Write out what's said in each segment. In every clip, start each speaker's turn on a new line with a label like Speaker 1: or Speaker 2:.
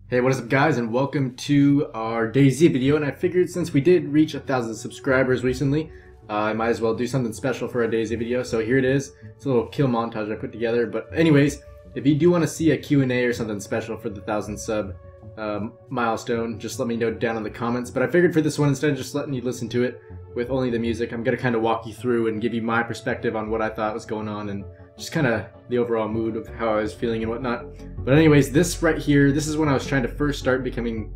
Speaker 1: Hey, what is up guys, and welcome to our DayZ video. And I figured since we did reach 1,000 subscribers recently, I might as well do something special for our DayZ video. So here it is. It's a little kill montage I put together. But anyways, if you do want to see a Q&A or something special for the 1,000 sub milestone, just let me know down in the comments. But I figured for this one, instead of just letting you listen to it with only the music, I'm going to kind of walk you through and give you my perspective on what I thought was going on and just kind of the overall mood of how I was feeling and whatnot. But anyways, this right here, this is when I was trying to first start becoming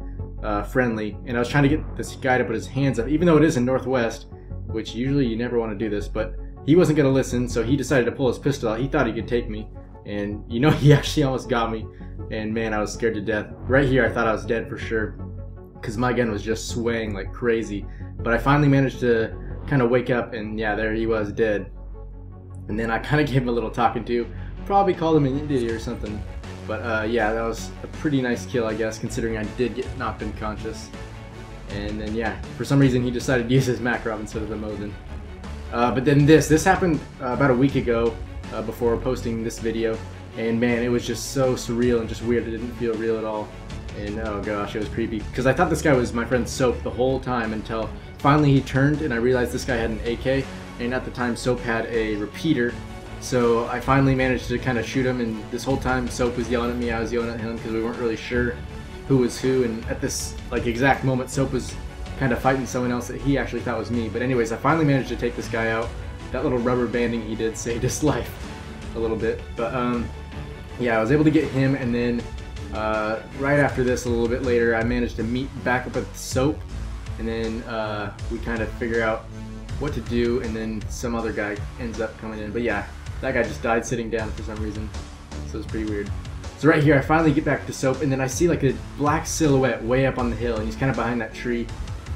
Speaker 1: friendly, and I was trying to get this guy to put his hands up, even though it is in Northwest, which usually you never want to do this, but he wasn't going to listen, so he decided to pull his pistol out. He thought he could take me, and you know, he actually almost got me, and man, I was scared to death. Right here, I thought I was dead for sure, because my gun was just swaying like crazy, but I finally managed to kind of wake up, and yeah, there he was, dead. And then I kind of gave him a little talking to, probably called him an idiot or something. But yeah, that was a pretty nice kill, I guess, considering I did get knocked unconscious. And then yeah, for some reason he decided to use his Makarov instead of the Mosin. But then this happened about a week ago, before posting this video. And man, it was just so surreal and just weird. It didn't feel real at all. And oh gosh, it was creepy. Because I thought this guy was my friend Soap the whole time until finally he turned and I realized this guy had an AK. And at the time Soap had a repeater, so I finally managed to kind of shoot him, and this whole time Soap was yelling at me, I was yelling at him because we weren't really sure who was who, and at this like exact moment Soap was kind of fighting someone else that he actually thought was me. But anyways, I finally managed to take this guy out. That little rubber banding he did saved his life a little bit, but yeah, I was able to get him, and then right after this, a little bit later, I managed to meet back up with Soap, and then we kind of figure out what to do, and then some other guy ends up coming in. But yeah, that guy just died sitting down for some reason, so it's pretty weird. So right here I finally get back to Soap, and then I see like a black silhouette way up on the hill, and he's kind of behind that tree,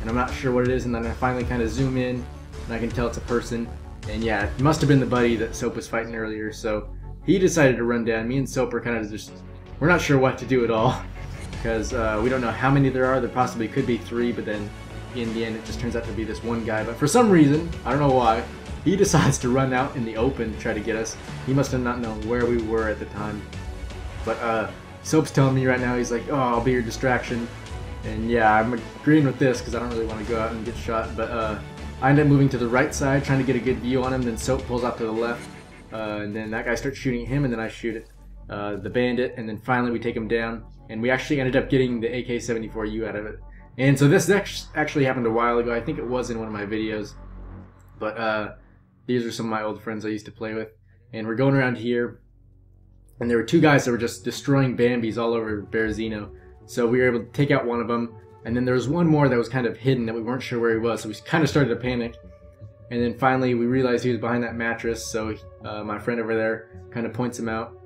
Speaker 1: and I'm not sure what it is. And then I finally kind of zoom in and I can tell it's a person, and yeah, it must have been the buddy that Soap was fighting earlier. So he decided to run down. Me and Soap are kind of just, we're not sure what to do at all, because we don't know how many there are. There possibly could be 3, but then in the end it just turns out to be this one guy. But for some reason, I don't know why, he decides to run out in the open to try to get us. He must have not known where we were at the time. But Soap's telling me right now, he's like, oh, I'll be your distraction. And yeah, I'm agreeing with this because I don't really want to go out and get shot. But I end up moving to the right side, trying to get a good view on him. Then Soap pulls out to the left, and then that guy starts shooting at him, and then I shoot at the bandit, and then finally we take him down. And we actually ended up getting the AK-74U out of it. And so this actually happened a while ago. I think it was in one of my videos. But these are some of my old friends I used to play with. And we're going around here, and there were 2 guys that were just destroying Bambis all over Berezino. So we were able to take out one of them. And then there was one more that was kind of hidden that we weren't sure where he was. So we kind of started to panic. And then finally we realized he was behind that mattress. So my friend over there kind of points him out.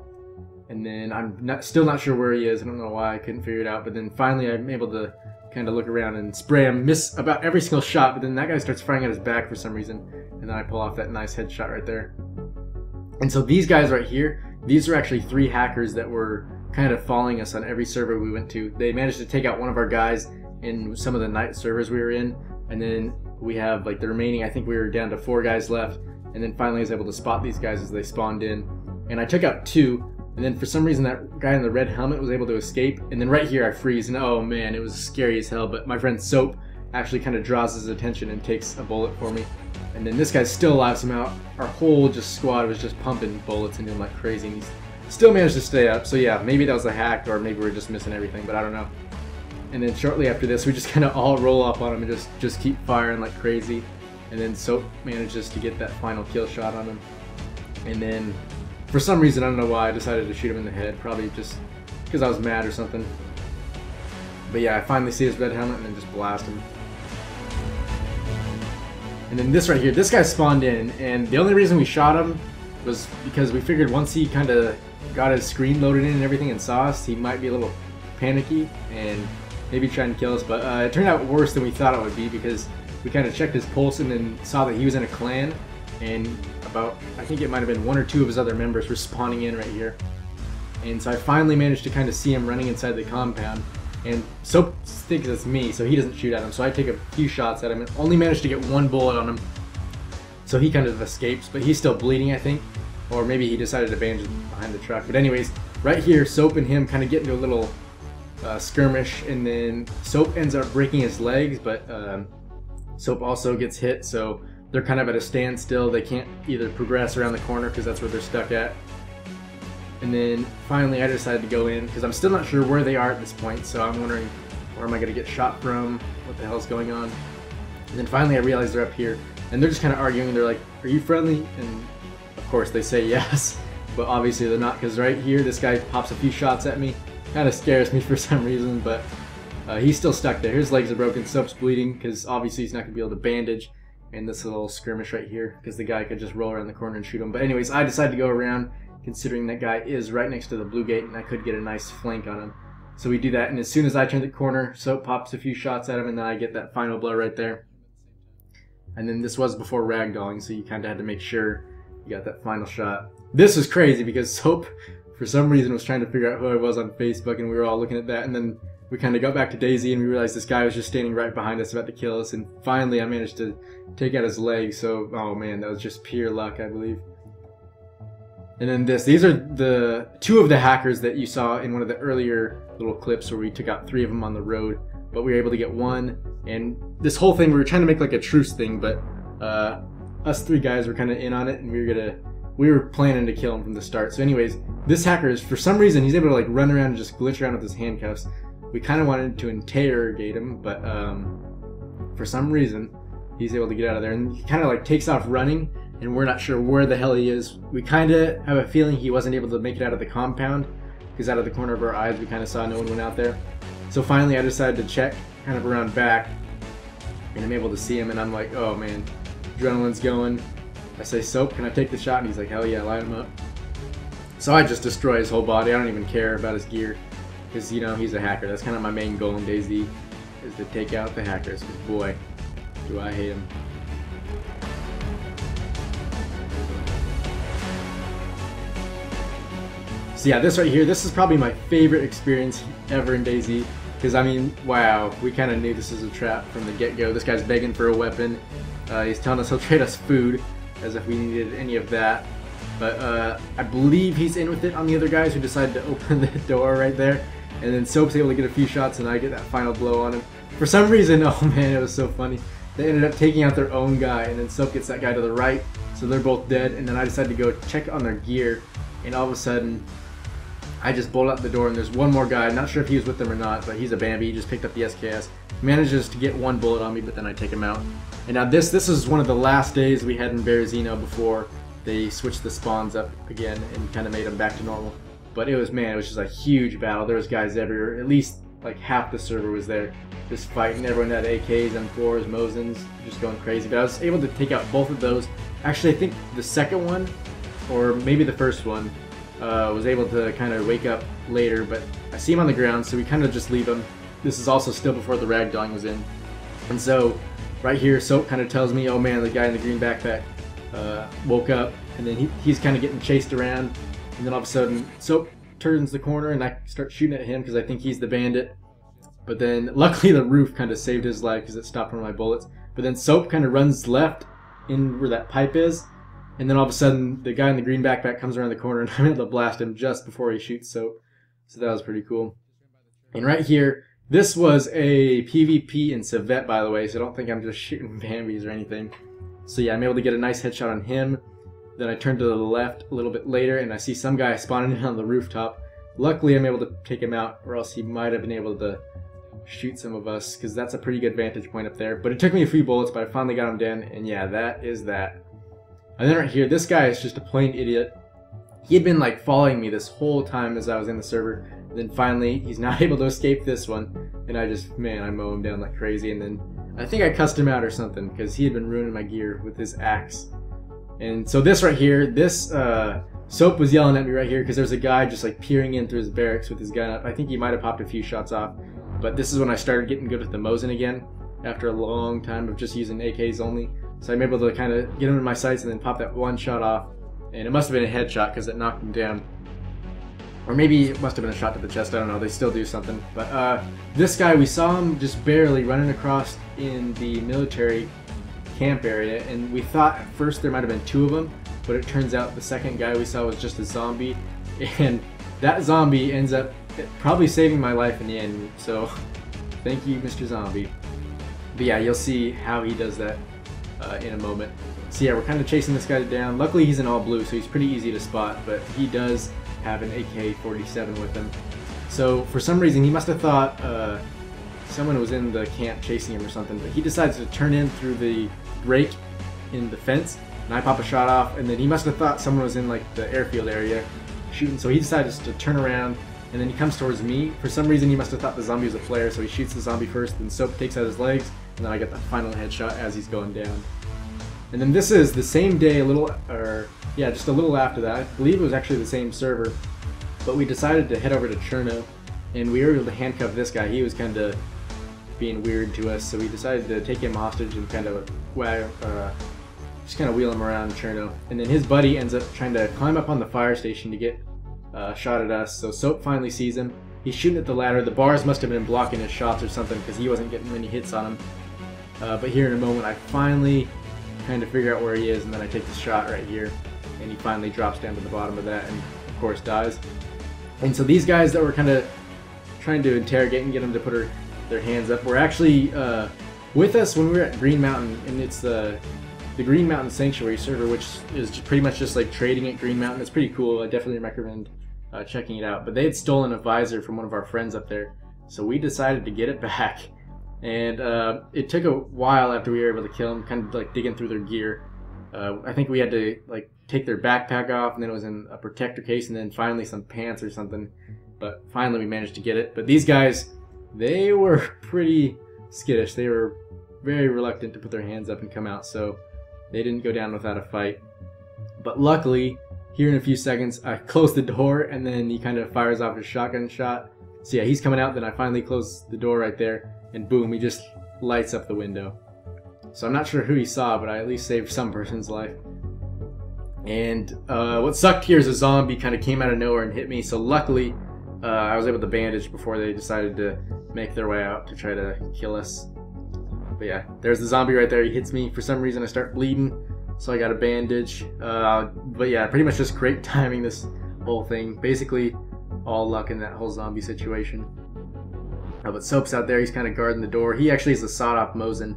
Speaker 1: And then I'm still not sure where he is. I don't know why, I couldn't figure it out. But then finally I'm able to kind of look around and spray him, miss about every single shot, but then that guy starts firing at his back for some reason, and then I pull off that nice headshot right there. And so these guys right here, these are actually 3 hackers that were kind of following us on every server we went to. They managed to take out one of our guys in some of the night servers we were in, and then we have like the remaining, I think we were down to 4 guys left, and then finally I was able to spot these guys as they spawned in, and I took out 2. And then for some reason that guy in the red helmet was able to escape. And then right here I freeze, and oh man, it was scary as hell. But my friend Soap actually kind of draws his attention and takes a bullet for me. And then this guy's still alive somehow. Our whole squad was just pumping bullets into him like crazy, and he still managed to stay up. So yeah, maybe that was a hack, or maybe we're just missing everything, but I don't know. And then shortly after this, we just kind of all roll up on him and just keep firing like crazy. And then Soap manages to get that final kill shot on him. And then for some reason, I don't know why, I decided to shoot him in the head. Probably just because I was mad or something. But yeah, I finally see his red helmet and then just blast him. And then this right here, this guy spawned in, and the only reason we shot him was because we figured once he kind of got his screen loaded in and everything and saw us, he might be a little panicky and maybe try and kill us. But it turned out worse than we thought it would be, because we kind of checked his pulse and then saw that he was in a clan, and about, I think it might have been 1 or 2 of his other members were spawning in right here. And so I finally managed to kind of see him running inside the compound, and Soap thinks it's me, so he doesn't shoot at him. So I take a few shots at him and only managed to get 1 bullet on him. So he kind of escapes, but he's still bleeding, I think. Or maybe he decided to bandage behind the truck. But anyways, right here, Soap and him kind of get into a little skirmish, and then Soap ends up breaking his legs, but Soap also gets hit, so they're kind of at a standstill. They can't either progress around the corner because that's where they're stuck at. And then finally I decided to go in because I'm still not sure where they are at this point, so I'm wondering where am I going to get shot from, what the hell's going on. And then finally I realize they're up here, and they're just kind of arguing. They're like, are you friendly? And of course they say yes, but obviously they're not, because right here this guy pops a few shots at me. Kind of scares me for some reason, but he's still stuck there. His legs are broken, Soap's bleeding because obviously he's not going to be able to bandage. And this little skirmish right here because the guy could just roll around the corner and shoot him. But anyways, I decided to go around considering that guy is right next to the blue gate and I could get a nice flank on him. So we do that, and as soon as I turn the corner, Soap pops a few shots at him, and then I get that final blow right there. And then this was before ragdolling, so you kind of had to make sure you got that final shot. This was crazy because Soap, for some reason, was trying to figure out who I was on Facebook, and we were all looking at that, and then we kind of got back to DayZ and we realized this guy was just standing right behind us about to kill us, and finally I managed to take out his leg. So, oh man, that was just pure luck, I believe. And then these are the two of the hackers that you saw in one of the earlier little clips where we took out 3 of them on the road, but we were able to get one. And this whole thing, we were trying to make like a truce thing, but us 3 guys were kind of in on it, and we were planning to kill him from the start. So anyways, this hacker is, for some reason, he's able to like run around and just glitch around with his handcuffs. We kind of wanted to interrogate him, but for some reason, he's able to get out of there, and he kind of like takes off running, and we're not sure where the hell he is. We kind of have a feeling he wasn't able to make it out of the compound, because out of the corner of our eyes, we kind of saw no one went out there. So finally, I decided to check kind of around back, and I'm able to see him, and I'm like, oh man, adrenaline's going. I say, Soap, can I take the shot? And he's like, hell yeah, light him up. So I just destroy his whole body. I don't even care about his gear, because, you know, he's a hacker. That's kind of my main goal in DayZ, is to take out the hackers, because boy, do I hate them. So yeah, this right here, this is probably my favorite experience ever in DayZ, because I mean, wow, we kind of knew this was a trap from the get-go. This guy's begging for a weapon. He's telling us he'll trade us food, as if we needed any of that. But I believe he's in with it on the other guys who decided to open the door right there. And then Soap's able to get a few shots, and I get that final blow on him. For some reason, oh man, it was so funny. They ended up taking out their own guy, and then Soap gets that guy to the right, so they're both dead. And then I decided to go check on their gear, and all of a sudden, I just bolt out the door, and there's one more guy. I'm not sure if he was with them or not, but he's a Bambi. He just picked up the SKS. Manages to get 1 bullet on me, but then I take him out. And now this is one of the last days we had in Berezino before they switched the spawns up again and kind of made them back to normal. But it was, man, it was just a huge battle. There was guys everywhere. At least like half the server was there just fighting. Everyone had AKs, M4s, Mosins, just going crazy. But I was able to take out both of those. Actually, I think the second one, or maybe the first one, was able to kind of wake up later, but I see him on the ground, so we kind of just leave him. This is also still before the ragdolling was in. And so right here, Soap kind of tells me, oh man, the guy in the green backpack woke up, and then he's kind of getting chased around, and then all of a sudden Soap turns the corner and I start shooting at him because I think he's the bandit. But then luckily the roof kind of saved his life because it stopped one of my bullets. But then Soap kind of runs left in where that pipe is, and then all of a sudden the guy in the green backpack comes around the corner and I'm able to blast him just before he shoots Soap. So that was pretty cool. And right here, this was a PvP in Civet, by the way, so don't think I'm just shooting Bambis or anything. So yeah, I'm able to get a nice headshot on him. Then I turn to the left a little bit later and I see some guy spawning in on the rooftop. Luckily I'm able to take him out, or else he might have been able to shoot some of us, because that's a pretty good vantage point up there. But it took me a few bullets, but I finally got him down, and yeah, that is that. And then right here, this guy is just a plain idiot. He had been like following me this whole time as I was in the server. And then finally, he's not able to escape this one. And I just, man, I mow him down like crazy. And then I think I cussed him out or something, because he had been ruining my gear with his axe. And so this right here, this Soap was yelling at me right here because there's a guy just like peering in through his barracks with his gun up. I think he might have popped a few shots off. But this is when I started getting good with the Mosin again, after a long time of just using AKs only. So I'm able to kind of get him in my sights and then pop that one shot off. And it must have been a headshot because it knocked him down. Or maybe it must have been a shot to the chest, I don't know, they still do something. But this guy, we saw him just barely running across in the military camp area, and we thought at first there might have been 2 of them, but it turns out the second guy we saw was just a zombie. And that zombie ends up probably saving my life in the end, so thank you, Mr. Zombie. But yeah, you'll see how he does that in a moment. So yeah, we're kind of chasing this guy down. Luckily he's in all blue, so he's pretty easy to spot, but he does have an AK-47 with him. So for some reason he must have thought someone was in the camp chasing him or something, but he decides to turn in through the break in the fence, and I pop a shot off, and then he must have thought someone was in like the airfield area shooting, so he decides to turn around, and then he comes towards me. For some reason he must have thought the zombie was a player, so he shoots the zombie first, then Soap takes out his legs, and then I get the final headshot as he's going down. And then this is the same day, just a little after that. I believe it was actually the same server, but we decided to head over to Cherno, and we were able to handcuff this guy. He was kind of being weird to us, so we decided to take him hostage and kind of just kind of wheel him around Cherno. And then his buddy ends up trying to climb up on the fire station to get a shot at us. So Soap finally sees him. He's shooting at the ladder. The bars must have been blocking his shots or something because he wasn't getting many hits on him. But here in a moment, I finally kind of figure out where he is, and then I take the shot right here, and he finally drops down to the bottom of that, and of course dies. And so these guys that were kind of trying to interrogate and get them to put their hands up were actually with us when we were at Green Mountain, and it's the Green Mountain Sanctuary server, which is pretty much just like trading at Green Mountain. It's pretty cool. I definitely recommend checking it out. But they had stolen a visor from one of our friends up there, so we decided to get it back. And it took a while after we were able to kill them, kind of like digging through their gear. I think we had to like take their backpack off, and then it was in a protector case, and then finally some pants or something. But finally we managed to get it. But these guys, they were pretty skittish. They were very reluctant to put their hands up and come out, so they didn't go down without a fight. But luckily, here in a few seconds, I close the door, and then he kind of fires off his shotgun shot. So yeah, he's coming out, then I finally close the door right there, and boom, he just lights up the window. So I'm not sure who he saw, but I at least saved some person's life. And what sucked here is a zombie kind of came out of nowhere and hit me, so luckily I was able to bandage before they decided to make their way out to try to kill us. But yeah, there's the zombie right there. He hits me. For some reason I start bleeding, so I got a bandage. But yeah, pretty much just great timing, this whole thing. Basically all luck in that whole zombie situation. But Soap's out there. He's kind of guarding the door. He actually has a sawed-off Mosin,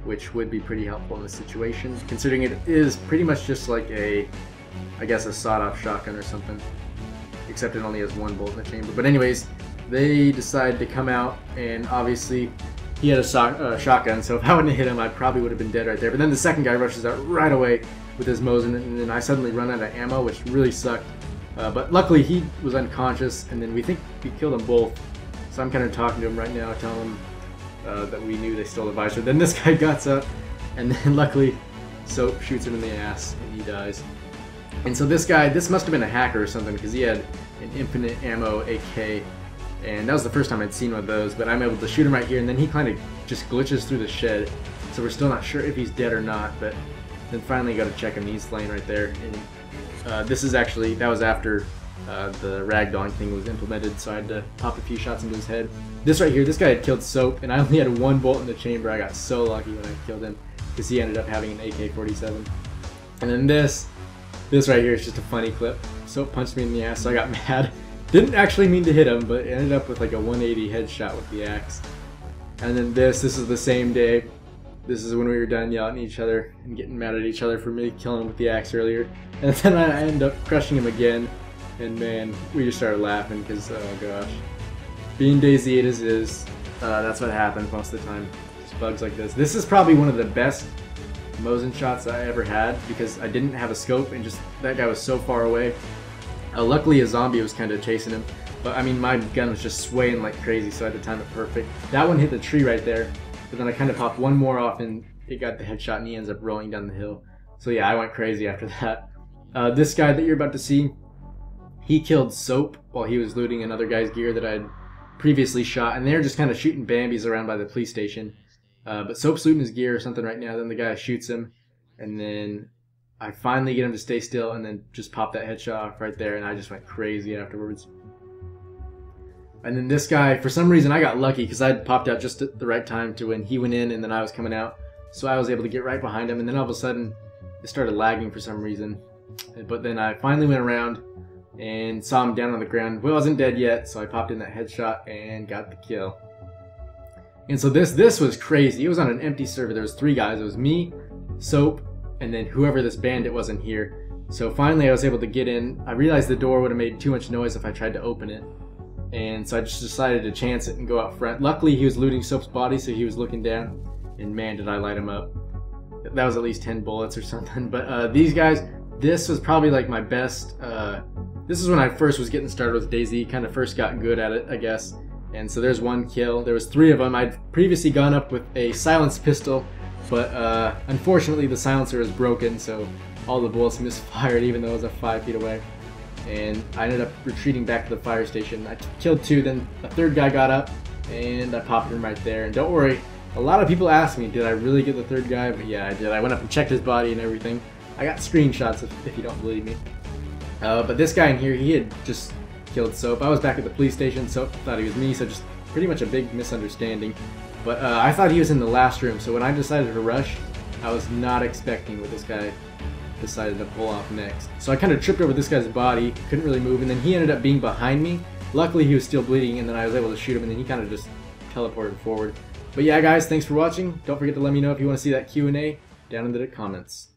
Speaker 1: which would be pretty helpful in this situation, considering it is pretty much just like I guess a sawed-off shotgun or something, except it only has one bolt in the chamber. But anyways, they decide to come out, and obviously he had a shotgun, so if I wouldn't have hit him, I probably would have been dead right there. But then the second guy rushes out right away with his Mosin, and then I suddenly run out of ammo, which really sucked. But luckily he was unconscious, and then we think we killed them both. So I'm kind of talking to him right now, telling him that we knew they stole the visor. Then this guy guts up, and then luckily Soap shoots him in the ass, and he dies. And so this guy, this must have been a hacker or something, because he had an infinite ammo AK, and that was the first time I'd seen one of those. But I'm able to shoot him right here, and then he kind of just glitches through the shed, so we're still not sure if he's dead or not. But then finally got to check him, he's laying right there. And this is actually, that was after the ragdolling thing was implemented, so I had to pop a few shots into his head. This right here, this guy had killed Soap, and I only had one bolt in the chamber. I got so lucky when I killed him, because he ended up having an AK-47. And then this right here is just a funny clip. Soap punched me in the ass, so I got mad. Didn't actually mean to hit him, but it ended up with like a 180 headshot with the axe. And then this is the same day. This is when we were done yelling at each other and getting mad at each other for me killing him with the axe earlier. And then I ended up crushing him again. And man, we just started laughing because, oh gosh. Being DayZ it is, that's what happens most of the time. Just bugs like this. This is probably one of the best Mosin shots I ever had, because I didn't have a scope and just that guy was so far away. Luckily a zombie was kind of chasing him, but I mean my gun was just swaying like crazy, so I had to time it perfect. That one hit the tree right there, but then I kind of popped one more off and it got the headshot, and he ends up rolling down the hill. So yeah, I went crazy after that. This guy that you're about to see, he killed Soap while he was looting another guy's gear that I had previously shot, and they're just kind of shooting Bambies around by the police station. But Soap's looting his gear or something right now, then the guy shoots him, and then I finally get him to stay still, and then just pop that headshot off right there, and I just went crazy afterwards. And then this guy, for some reason I got lucky, because I had popped out just at the right time to when he went in and then I was coming out. So I was able to get right behind him, and then all of a sudden it started lagging for some reason. But then I finally went around, and saw him down on the ground. Will wasn't dead yet, so I popped in that headshot and got the kill. And so this was crazy. It was on an empty server. There was 3 guys. It was me, Soap, and then whoever this bandit was in here. So finally I was able to get in. I realized the door would have made too much noise if I tried to open it. And so I just decided to chance it and go out front. Luckily he was looting Soap's body, so he was looking down. And man, did I light him up. That was at least 10 bullets or something. But these guys, this was probably like my best. This is when I first was getting started with DayZ. Kind of first got good at it, I guess. And so there's 1 kill. There was 3 of them. I'd previously gone up with a silenced pistol, but unfortunately the silencer is broken, so all the bullets misfired even though it was 5 feet away. And I ended up retreating back to the fire station. I killed 2, then a 3rd guy got up, and I popped him right there. And don't worry, a lot of people asked me, did I really get the 3rd guy? But yeah, I did. I went up and checked his body and everything. I got screenshots if you don't believe me. But this guy in here, he had just killed Soap. I was back at the police station. Soap thought he was me, so just pretty much a big misunderstanding. But I thought he was in the last room, so when I decided to rush, I was not expecting what this guy decided to pull off next. So I kind of tripped over this guy's body, couldn't really move, and then he ended up being behind me. Luckily he was still bleeding, and then I was able to shoot him, and then he kind of just teleported forward. But yeah guys, thanks for watching. Don't forget to let me know if you want to see that Q&A down in the comments.